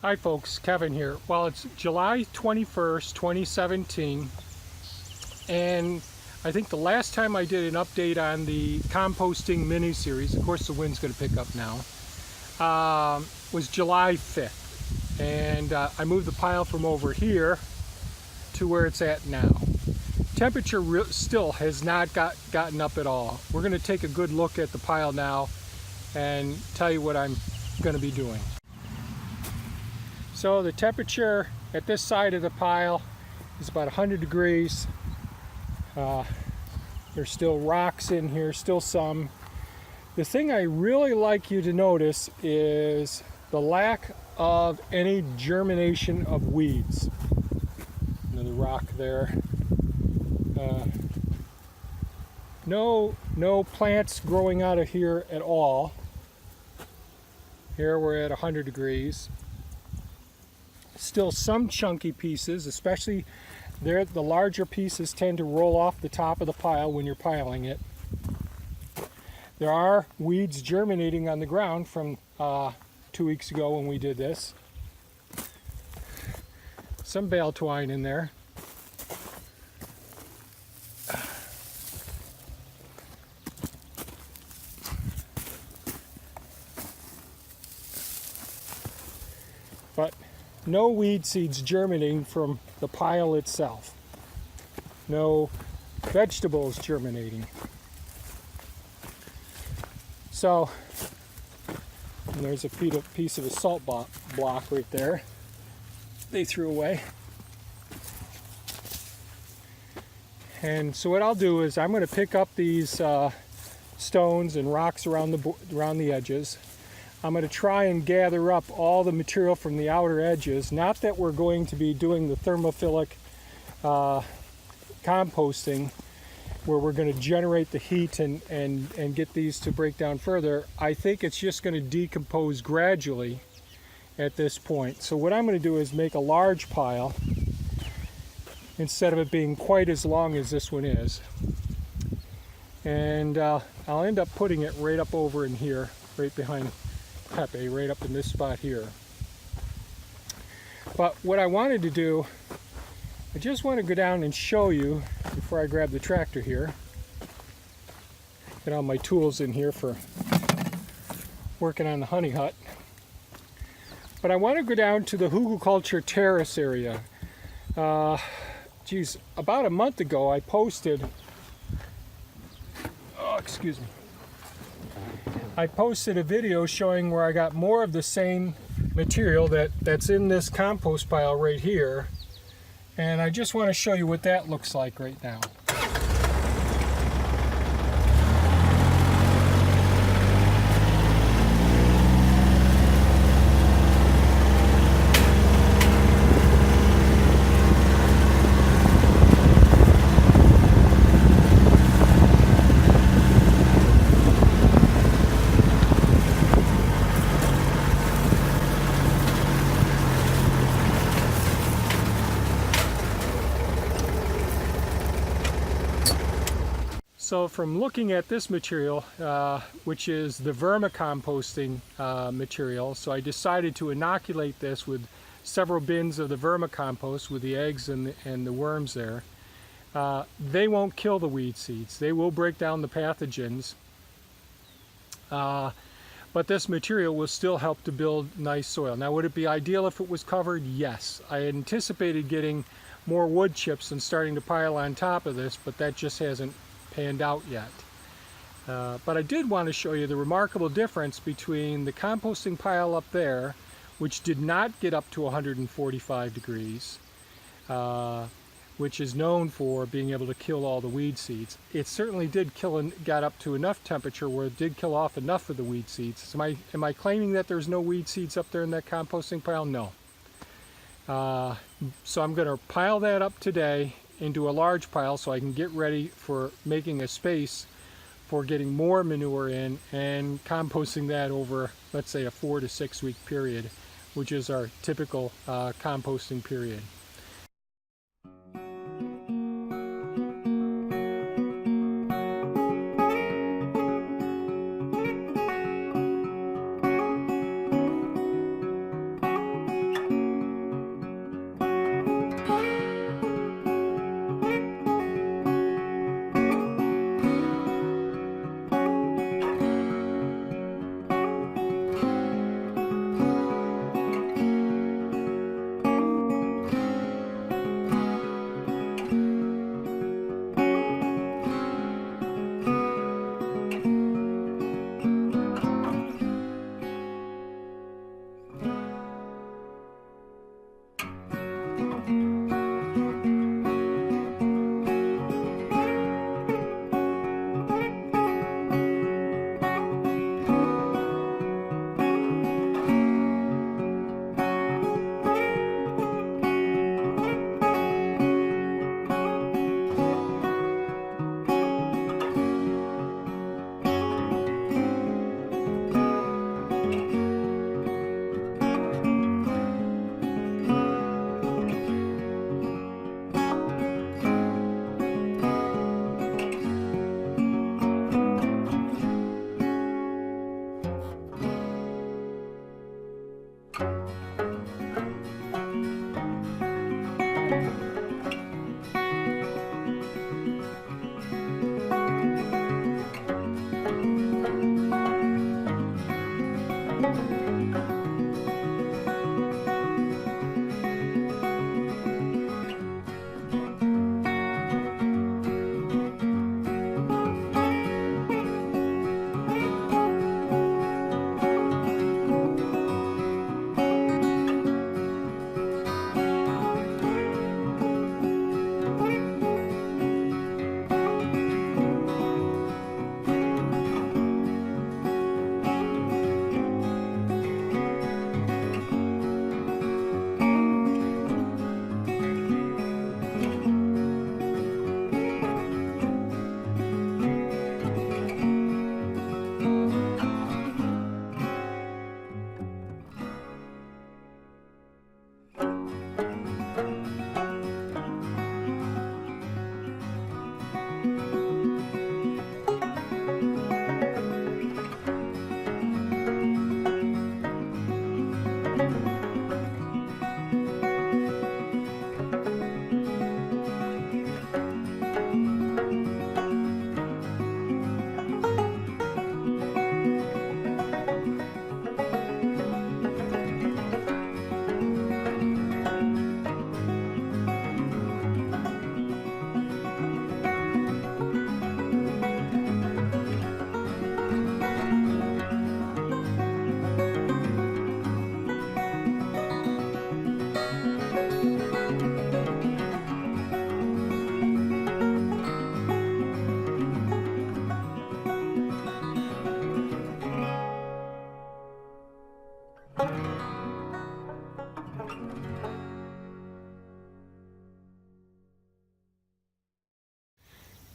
Hi folks, Kevin here. Well, it's July 21st, 2017, and I think the last time I did an update on the composting mini-series, of course the wind's going to pick up now, was July 5th. And I moved the pile from over here to where it's at now. Temperature still has not gotten up at all. We're going to take a good look at the pile now and tell you what I'm going to be doing. So the temperature at this side of the pile is about 100 degrees. There's still rocks in here, still some. The thing I really like you to notice is the lack of any germination of weeds. Another rock there. No plants growing out of here at all. Here we're at 100 degrees. Still some chunky pieces, especially there. The larger pieces tend to roll off the top of the pile when you're piling it. There are weeds germinating on the ground from 2 weeks ago when we did this. Some bale twine in there. But no weed seeds germinating from the pile itself. No vegetables germinating. So, and there's a piece of a salt block right there they threw away. And so what I'll do is I'm going to pick up these stones and rocks around the edges. I'm going to try and gather up all the material from the outer edges. Not that we're going to be doing the thermophilic composting where we're going to generate the heat and get these to break down further. I think it's just going to decompose gradually at this point. So what I'm going to do is make a large pile instead of it being quite as long as this one is. And I'll end up putting it right up over in here, right behind Pepe, right up in this spot here. But what I wanted to do, I just want to go down and show you before I grab the tractor here. Get all my tools in here for working on the honey hut. But I want to go down to the hugelkultur terrace area. Geez, about a month ago I posted, excuse me. I posted a video showing where I got more of the same material that's in this compost pile right here. And I just want to show you what that looks like right now. So from looking at this material, which is the vermicomposting material, so I decided to inoculate this with several bins of the vermicompost with the eggs and the worms there. They won't kill the weed seeds. They will break down the pathogens. But this material will still help to build nice soil. Now, would it be ideal if it was covered? Yes. I anticipated getting more wood chips and starting to pile on top of this, but that just hasn't panned out yet. But I did want to show you the remarkable difference between the composting pile up there, which did not get up to 145 degrees, which is known for being able to kill all the weed seeds. It certainly did kill and got up to enough temperature where it did kill off enough of the weed seeds. So am I claiming that there's no weed seeds up there in that composting pile? No. So I'm going to pile that up today into a large pile so I can get ready for making a space for getting more manure in and composting that over, let's say, a 4 to 6 week period, which is our typical composting period.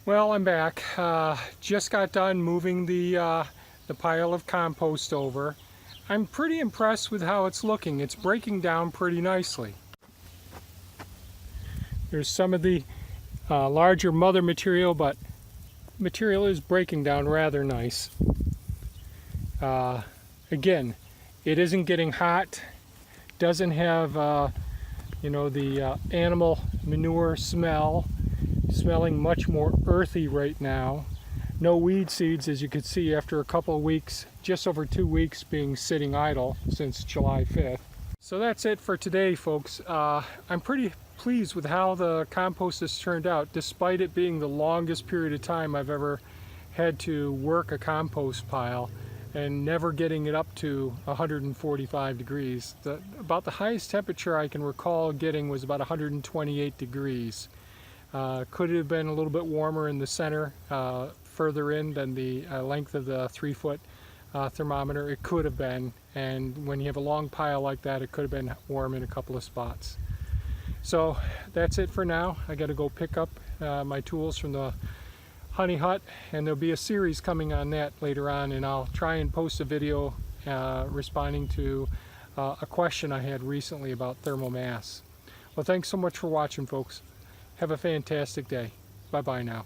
Well, I'm back. Just got done moving the pile of compost over. I'm pretty impressed with how it's looking. It's breaking down pretty nicely. There's some of the larger mother material, but material is breaking down rather nice. Again, it isn't getting hot, doesn't have the animal manure smell, smelling much more earthy right now. No weed seeds, as you can see, after a couple of weeks, just over 2 weeks being sitting idle since July 5th. So that's it for today, folks. I'm pretty pleased with how the compost has turned out, despite it being the longest period of time I've ever had to work a compost pile and never getting it up to 145 degrees. About the highest temperature I can recall getting was about 128 degrees. Could it have been a little bit warmer in the center, further in than the length of the 3-foot thermometer? It could have been, and when you have a long pile like that, it could have been warm in a couple of spots. So that's it for now. I got to go pick up my tools from the honey hut, and there'll be a series coming on that later on, and I'll try and post a video responding to a question I had recently about thermal mass. Well, thanks so much for watching, folks. Have a fantastic day. Bye-bye now.